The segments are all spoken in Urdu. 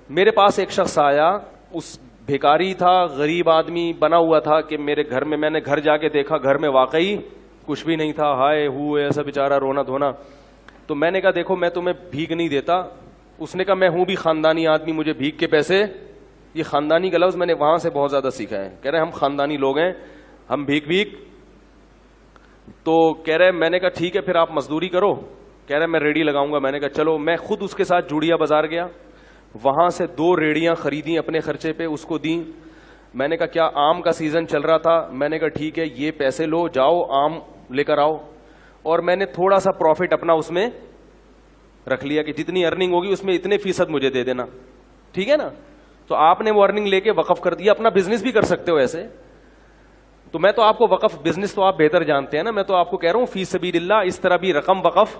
میرے پاس ایک شخص آیا, اس بھیکاری تھا, غریب آدمی بنا ہوا تھا کہ میرے گھر میں نے گھر جا کے دیکھا, گھر میں واقعی کچھ بھی نہیں تھا, ہائے ہو ایسا بیچارہ رونا دھونا. تو میں نے کہا دیکھو میں تمہیں بھیک نہیں دیتا. اس نے کہا میں ہوں بھی خاندانی آدمی, مجھے بھیک کے پیسے, یہ خاندانی کا لفظ میں نے وہاں سے بہت زیادہ سیکھا ہے. کہہ رہے ہم خاندانی لوگ ہیں, ہم بھیک. تو کہہ رہے میں نے کہا ٹھیک ہے پھر آپ مزدوری کرو. کہہ رہے میں ریڑھی لگاؤں گا. میں نے کہا چلو. میں خود اس کے ساتھ جوڑیا بازار گیا, وہاں سے 2 ریڑیاں خریدیں اپنے خرچے پہ, اس کو دیں. میں نے کہا کیا آم کا سیزن چل رہا تھا, میں نے کہا ٹھیک ہے یہ پیسے لو, جاؤ آم لے کر آؤ. اور میں نے تھوڑا سا پروفٹ اپنا اس میں رکھ لیا کہ جتنی ارننگ ہوگی اس میں اتنے فیصد مجھے دے دینا, ٹھیک ہے نا. تو آپ نے وہ ارننگ لے کے وقف کر دیا. اپنا بزنس بھی کر سکتے ہو ایسے. تو میں تو آپ کو وقف بزنس تو آپ بہتر جانتے ہیں نا, میں تو آپ کو کہہ رہا ہوں فی سبیل اللہ اس طرح بھی رقم وقف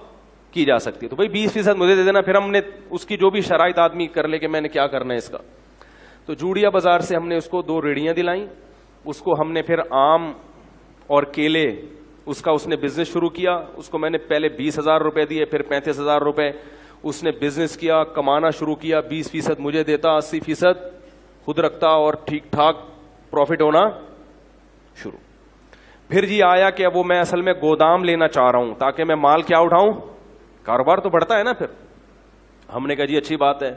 کی جا سکتی ہے. تو بھائی 20% مجھے دے دینا. پھر ہم نے اس کی جو بھی شرائط آدمی کر لے کہ میں نے کیا کرنا ہے اس کا. تو جوڑیا بازار سے ہم نے اس کو 2 ریڑیاں دلائیں. اس کو ہم نے پھر آم اور کیلے اس کا اس نے بزنس شروع کیا. اس کو میں نے پہلے 20,000 روپے دیے, پھر 35,000 روپے. اس نے بزنس کیا, کمانا شروع کیا, 20% مجھے دیتا, 80% خود رکھتا, اور ٹھیک ٹھاک پروفٹ ہونا شروع. پھر جی آیا کہ اب وہ میں اصل میں گودام لینا چاہ رہا ہوں تاکہ میں مال کیا اٹھاؤں, کاروبار تو بڑھتا ہے نا. پھر ہم نے کہا جی اچھی بات ہے.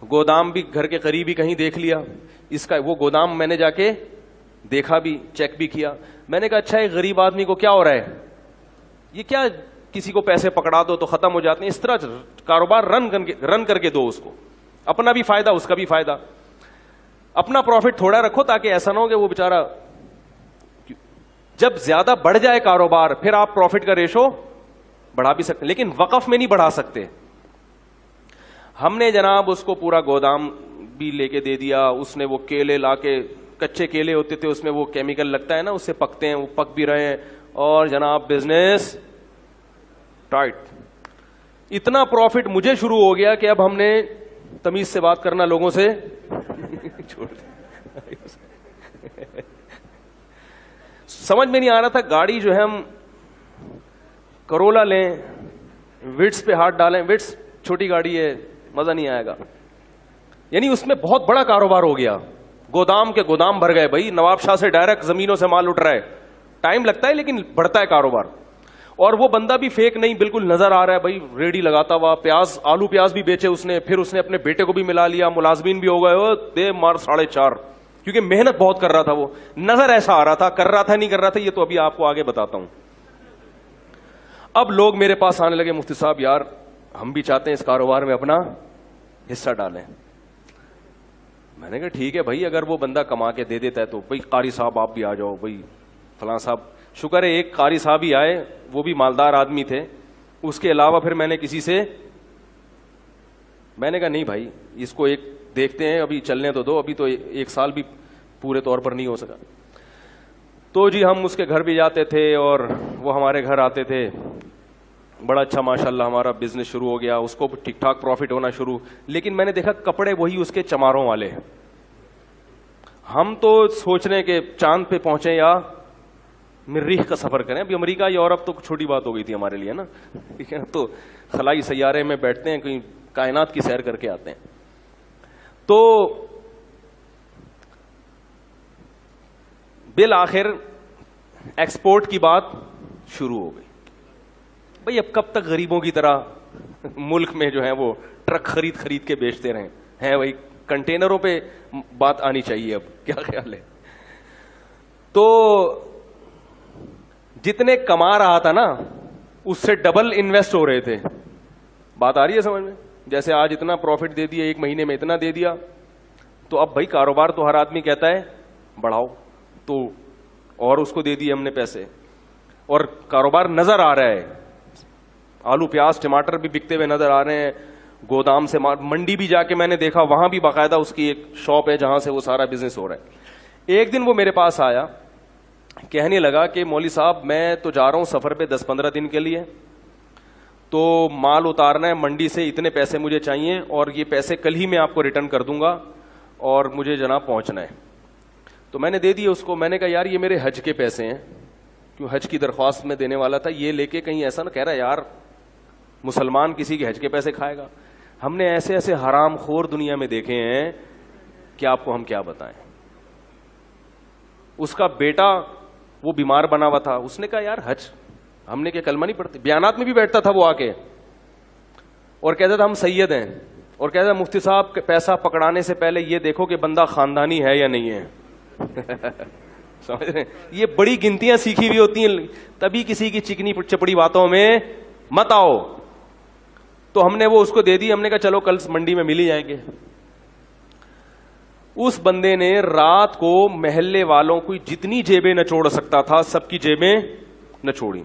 گودام بھی گھر کے قریب ہی کہیں دیکھ لیا. اس کا وہ گودام میں نے جا کے دیکھا بھی, چیک بھی کیا. میں نے کہا اچھا ایک غریب آدمی کو کیا ہو رہا ہے, یہ کیا کسی کو پیسے پکڑا دو تو ختم ہو جاتے ہیں, اس طرح کاروبار رن کر کے دو اس کو, اپنا بھی فائدہ اس کا بھی فائدہ. اپنا پروفٹ تھوڑا رکھو تاکہ ایسا نہ ہو کہ وہ بیچارہ, جب زیادہ بڑھ جائے کاروبار پھر آپ پروفٹ کا ریشو بڑھا بھی سکتے, لیکن وقف میں نہیں بڑھا سکتے. ہم نے جناب اس کو پورا گودام بھی لے کے دے دیا. اس نے وہ کیلے لا کے, کچے کیلے ہوتے تھے اس میں وہ کیمیکل لگتا ہے نا, اس سے پکتے ہیں, وہ پک بھی رہے ہیں, اور جناب بزنس ٹائٹ. اتنا پروفٹ مجھے شروع ہو گیا کہ اب ہم نے تمیز سے بات کرنا لوگوں سے چھوڑ دیا. سمجھ میں نہیں آ رہا تھا. گاڑی جو ہے ہم کرولا لیں, وٹس پہ ہاتھ ڈالیں, وٹس چھوٹی گاڑی ہے, مزہ نہیں آئے گا. یعنی اس میں بہت بڑا کاروبار ہو گیا. گودام کے گودام بھر گئے بھائی, نواب شاہ سے ڈائریکٹ زمینوں سے مال اٹھ رہا ہے. ٹائم لگتا ہے لیکن بڑھتا ہے کاروبار. اور وہ بندہ بھی فیک نہیں, بالکل نظر آ رہا ہے بھائی, ریڑھی لگاتا ہوا, پیاز آلو پیاز بھی بیچے اس نے. پھر اس نے اپنے بیٹے کو بھی ملا لیا, ملازمین بھی ہو گئے, دے مار 4.5, کیونکہ محنت بہت کر رہا تھا. وہ نظر ایسا آ رہا تھا, کر رہا تھا نہیں کر رہا تھا یہ تو ابھی آپ کو آگے بتاتا ہوں. اب لوگ میرے پاس آنے لگے, مفتی صاحب یار ہم بھی چاہتے ہیں اس کاروبار میں اپنا حصہ ڈالیں. میں نے کہا ٹھیک ہے بھائی, اگر وہ بندہ کما کے دے دیتا ہے تو بھائی قاری صاحب آپ بھی آ جاؤ, بھائی فلاں صاحب. شکر ہے ایک قاری صاحب ہی آئے, وہ بھی مالدار آدمی تھے. اس کے علاوہ پھر میں نے کسی سے, میں نے کہا نہیں بھائی اس کو ایک دیکھتے ہیں, ابھی چلنے تو دو, ابھی تو 1 سال بھی پورے طور پر نہیں ہو سکا. تو جی ہم اس کے گھر بھی جاتے تھے اور وہ ہمارے گھر آتے تھے. بڑا اچھا ماشاءاللہ ہمارا بزنس شروع ہو گیا. اس کو ٹھیک ٹھاک پروفٹ ہونا شروع. لیکن میں نے دیکھا کپڑے وہی اس کے چماروں والے. ہم تو سوچ رہے ہیں کہ چاند پہ پہنچے یا مریخ کا سفر کریں. ابھی امریکہ یورپ تو چھوٹی بات ہو گئی تھی ہمارے لیے نا, ٹھیک ہے, تو خلائی سیارے میں بیٹھتے ہیں, کہیں کائنات کی سیر کر کے آتے ہیں. تو بالآخر ایکسپورٹ کی بات شروع ہو گئی. بھئی اب کب تک غریبوں کی طرح ملک میں جو ہے وہ ٹرک خرید کے بیچتے رہیں ہیں, وہی کنٹینروں پہ بات آنی چاہیے. اب کیا خیال ہے؟ تو جتنے کما رہا تھا نا اس سے ڈبل انویسٹ ہو رہے تھے. بات آ رہی ہے سمجھ میں؟ جیسے آج اتنا پروفٹ دے دیا, 1 مہینے میں اتنا دے دیا, تو اب بھائی کاروبار تو ہر آدمی کہتا ہے بڑھاؤ, تو اور اس کو دے دیے ہم نے پیسے, اور کاروبار نظر آ رہا ہے. آلو پیاز ٹماٹر بھی بکتے ہوئے نظر آ رہے ہیں. گودام سے منڈی بھی جا کے میں نے دیکھا, وہاں بھی باقاعدہ اس کی ایک شاپ ہے جہاں سے وہ سارا بزنس ہو رہا ہے. ایک دن وہ میرے پاس آیا, کہنے لگا کہ مولوی صاحب میں تو جا رہا ہوں سفر پہ 10-15 دن کے لیے, تو مال اتارنا ہے منڈی سے, اتنے پیسے مجھے چاہیے, اور یہ پیسے کل ہی میں آپ کو ریٹرن کر دوں گا, اور مجھے جناب پہنچنا ہے. تو میں نے دے دیے اس کو. میں نے کہا یار یہ میرے حج کے پیسے ہیں, کیوں حج کی درخواست میں دینے والا تھا, یہ لے کے کہیں ایسا نہ کہہ رہا یار مسلمان کسی کے حج کے پیسے کھائے گا. ہم نے ایسے ایسے حرام خور دنیا میں دیکھے ہیں کہ آپ کو ہم کیا بتائیں. اس کا بیٹا وہ بیمار بنا ہوا تھا, اس نے کہا یار حج, ہم نے کیا کلمہ نہیں پڑھتے, بیانات میں بھی بیٹھتا تھا وہ آ کے اور کہتا تھا ہم سید ہیں, اور کہتا تھا مفتی صاحب پیسہ پکڑانے سے پہلے یہ دیکھو کہ بندہ خاندانی ہے یا نہیں ہے. سمجھ رہے ہیں, یہ بڑی گنتیاں سیکھی ہوئی ہوتی ہیں, تبھی کسی کی چکنی چپڑی باتوں میں مت آؤ. تو ہم نے وہ اس کو دے دی, ہم نے کہا چلو کل منڈی میں مل ہی جائیں گے. اس بندے نے رات کو محلے والوں کو جتنی جیبیں نچوڑ سکتا تھا سب کی جیبیں نچوڑی.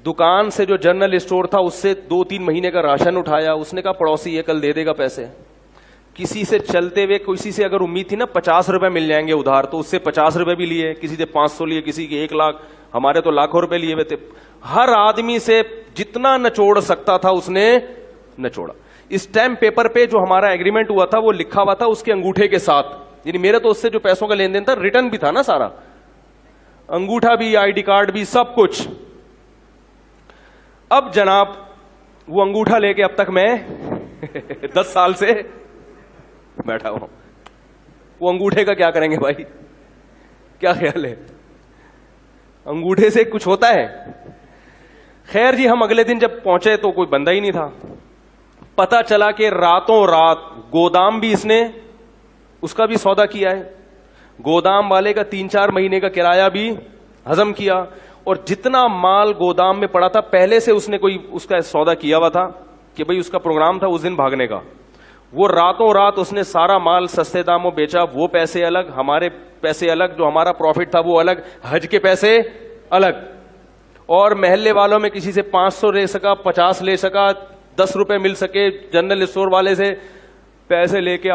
دکان سے جو جنرل اسٹور تھا اس سے 2-3 مہینے کا راشن اٹھایا. اس نے کہا پڑوسی یہ کل دے دے گا پیسے. کسی سے چلتے ہوئے کسی سے اگر امید تھی نا 50 روپے مل جائیں گے ادھار, تو اس سے 50 روپے بھی لیے, کسی سے 500 لیے, کسی کے 1 لاکھ, ہمارے تو لاکھوں روپے لیے ہوئے تھے. ہر آدمی سے جتنا نچوڑ سکتا تھا اس نے نچوڑا. اسٹیمپ پیپر پہ جو ہمارا ایگریمنٹ ہوا تھا وہ لکھا ہوا تھا اس کے انگوٹھے کے ساتھ, یعنی میرے تو اس سے جو پیسوں کا لین دین تھا ریٹرن بھی تھا نا سارا, انگوٹھا بھی, آئی ڈی کارڈ بھی, سب کچھ. اب جناب وہ انگوٹھا لے کے اب تک میں 10 سال سے بیٹھا ہوں. وہ انگوٹھے کا کیا کریں گے بھائی, کیا خیال ہے, انگوٹھے سے کچھ ہوتا ہے؟ خیر جی, ہم اگلے دن جب پہنچے تو کوئی بندہ ہی نہیں تھا. پتا چلا کہ راتوں رات گودام بھی اس نے اس کا بھی سودا کیا ہے, گودام والے کا 3-4 مہینے کا کرایہ بھی ہضم کیا, اور جتنا مال گودام میں پڑا تھا پہلے سے اس نے کوئی اس کا سودا کیا ہوا تھا کہ بھئی اس کا پروگرام تھا اس دن بھاگنے کا. وہ راتوں رات اس نے سارا مال سستے داموں بیچا. وہ پیسے الگ, ہمارے پیسے الگ, جو ہمارا پروفٹ تھا وہ الگ, حج کے پیسے الگ. اور محلے والوں میں کسی سے 500 لے سکا, 50 لے سکا, 10 روپے مل سکے. جنرل اسٹور والے سے پیسے لے کے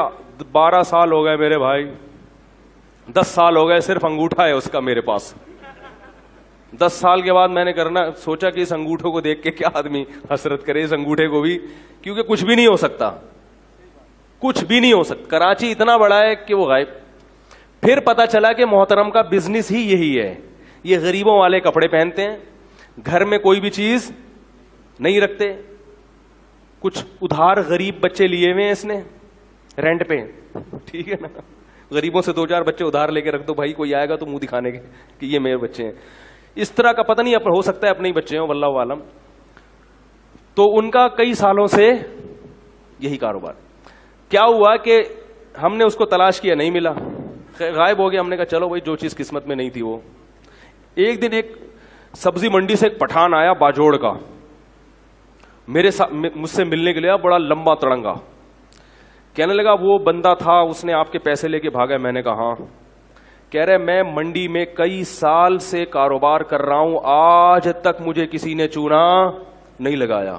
12 سال ہو گئے میرے بھائی, 10 سال ہو گئے, صرف انگوٹھا ہے اس کا میرے پاس. 10 سال کے بعد میں نے سوچا کہ اس انگوٹھوں کو دیکھ کے کیا آدمی حسرت کرے, اس انگوٹھے کو بھی, کیونکہ کچھ بھی نہیں ہو سکتا, کچھ بھی نہیں ہو سکتا. کراچی اتنا بڑا ہے کہ وہ غائب. پھر پتا چلا کہ محترم کا بزنس ہی یہی ہے, یہ غریبوں والے کپڑے پہنتے ہیں, گھر میں کوئی بھی چیز نہیں رکھتے. کچھ ادھار غریب بچے لیے ہوئے ہیں اس نے رینٹ پہ, ٹھیک ہے نا, غریبوں سے 2-4 بچے ادھار لے کے رکھ دو بھائی, کوئی آئے گا تو منہ دکھانے کے کہ یہ میرے بچے ہیں. اس طرح کا پتہ نہیں ہو سکتا ہے اپنے ہی بچے ہوں, واللہ عالم. تو ان کا کئی سالوں سے یہی کاروبار. کیا ہوا کہ ہم نے اس کو تلاش کیا, نہیں ملا, غائب ہو گیا. ہم نے کہا چلو بھائی جو چیز قسمت میں نہیں تھی وہ. ایک دن ایک سبزی منڈی سے ایک پٹھان آیا باجوڑ کا, مجھ سے ملنے کے لیے, بڑا لمبا تڑنگا. کہنے لگا وہ بندہ تھا اس نے آپ کے پیسے لے کے بھاگا. میں نے کہا ہاں. کہہ رہے میں منڈی میں کئی سال سے کاروبار کر رہا ہوں, آج تک مجھے کسی نے چونا نہیں لگایا.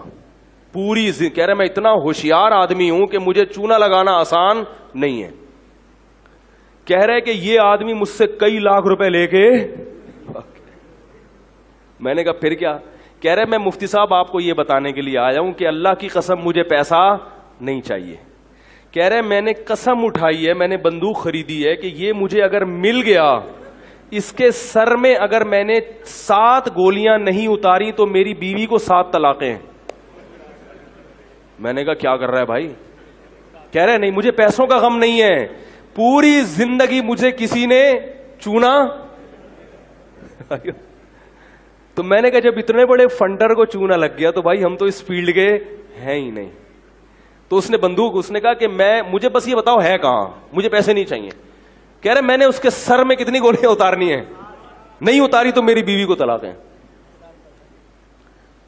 پوری کہہ رہے میں اتنا ہوشیار آدمی ہوں کہ مجھے چونا لگانا آسان نہیں ہے. کہہ رہے کہ یہ آدمی مجھ سے کئی لاکھ روپے لے کے. میں نے کہا پھر کیا؟ کہہ رہے میں مفتی صاحب آپ کو یہ بتانے کے لیے آیا ہوں کہ اللہ کی قسم مجھے پیسہ نہیں چاہیے. کہہ رہے میں نے قسم اٹھائی ہے, میں نے بندوق خریدی ہے کہ یہ مجھے اگر مل گیا, اس کے سر میں اگر میں نے 7 گولیاں نہیں اتاری تو میری بیوی کو 7 طلاقیں. میں نے کہا کیا کر رہا ہے بھائی؟ کہہ رہے نہیں مجھے پیسوں کا غم نہیں ہے, پوری زندگی مجھے کسی نے چونا. تو میں نے کہا جب اتنے بڑے فنڈر کو چونا لگ گیا تو بھائی ہم تو اس فیلڈ کے ہیں ہی نہیں. تو اس نے بندوق, اس نے کہا کہ مجھے بس یہ بتاؤ ہے کہاں, مجھے پیسے نہیں چاہیے. کہہ رہے میں نے اس کے سر میں کتنی گولیاں اتارنی ہیں, نہیں اتاری تو میری بیوی کو طلاق ہے.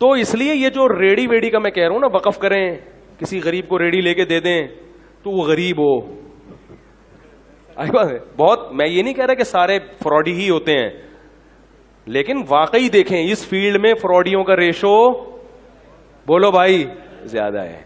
تو اس لیے یہ جو ریڑی ویڑی کا میں کہہ رہا ہوں نا, وقف کریں, کسی غریب کو ریڑی لے کے دے دیں تو وہ غریب ہو. بہت, میں یہ نہیں کہہ رہا کہ سارے فراڈی ہی ہوتے ہیں, لیکن واقعی دیکھیں اس فیلڈ میں فراڈیوں کا ریشو بولو بھائی زیادہ ہے.